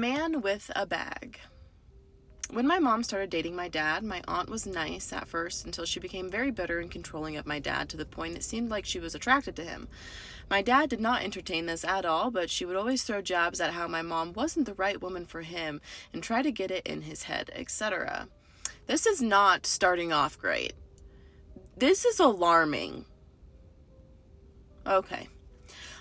man with a bag. When my mom started dating my dad, my aunt was nice at first until she became very bitter and controlling of my dad to the point it seemed like she was attracted to him. My dad did not entertain this at all, but she would always throw jabs at how my mom wasn't the right woman for him and try to get it in his head, etc. This is not starting off great. This is alarming. Okay.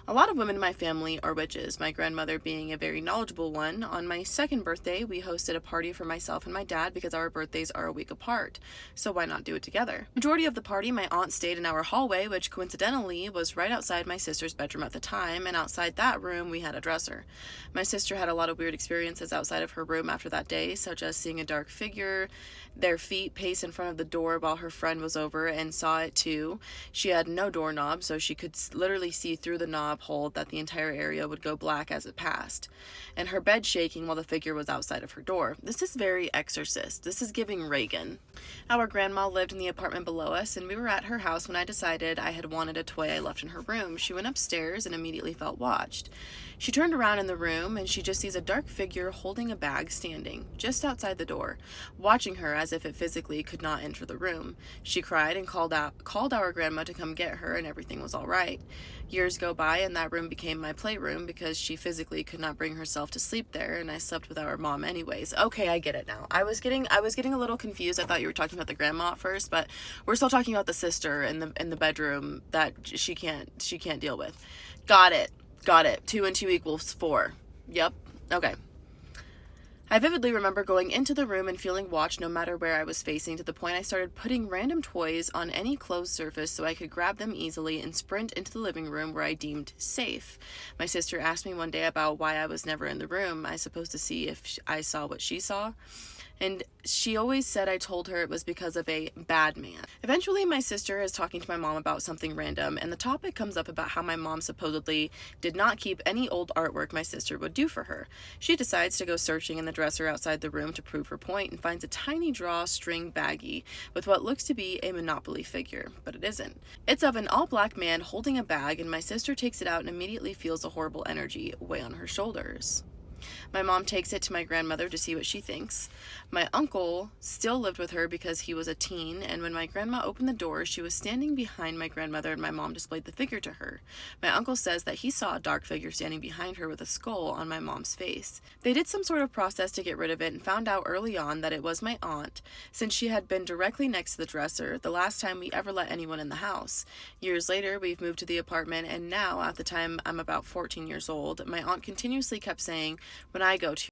A lot of women in my family are witches, my grandmother being a very knowledgeable one. On my second birthday, we hosted a party for myself and my dad because our birthdays are a week apart, so why not do it together? Majority of the party, my aunt stayed in our hallway, which coincidentally was right outside my sister's bedroom at the time, and outside that room we had a dresser. My sister had a lot of weird experiences outside of her room after that day, such as seeing a dark figure, their feet pace in front of the door while her friend was over and saw it too. She had no doorknob, so she could literally see through the knob hole that the entire area would go black as it passed, and her bed shaking while the figure was outside of her door. This is very Exorcist. This is giving Reagan. Our grandma lived in the apartment below us, and we were at her house when I decided I had wanted a toy I left in her room. She went upstairs and immediately felt watched. She turned around in the room and she just sees a dark figure holding a bag standing just outside the door, watching her as if it physically could not enter the room. She cried and called our grandma to come get her, and everything was all right. Years go by and that room became my playroom because she physically could not bring herself to sleep there, and I slept with our mom anyways. Okay, I get it now. I was getting a little confused. I thought you were talking about the grandma at first, but we're still talking about the sister in the bedroom that she can't deal with. Got it. 2 and 2 equals 4. Yep. Okay. I vividly remember going into the room and feeling watched no matter where I was facing, to the point I started putting random toys on any closed surface so I could grab them easily and sprint into the living room where I deemed safe. My sister asked me one day about why I was never in the room, I suppose to see if I saw what she saw. And she always said I told her it was because of a bad man. Eventually, my sister is talking to my mom about something random, and the topic comes up about how my mom supposedly did not keep any old artwork my sister would do for her. She decides to go searching in the dresser outside the room to prove her point and finds a tiny drawstring baggie with what looks to be a Monopoly figure, but it isn't. It's of an all-black man holding a bag, and my sister takes it out and immediately feels a horrible energy weigh on her shoulders. My mom takes it to my grandmother to see what she thinks. My uncle still lived with her because he was a teen, and when my grandma opened the door, she was standing behind my grandmother and my mom displayed the figure to her. My uncle says that he saw a dark figure standing behind her with a skull on my mom's face. They did some sort of process to get rid of it and found out early on that it was my aunt, since she had been directly next to the dresser the last time we ever let anyone in the house. Years later, we've moved to the apartment, and now, at the time I'm about 14 years old, my aunt continuously kept saying, "When I go to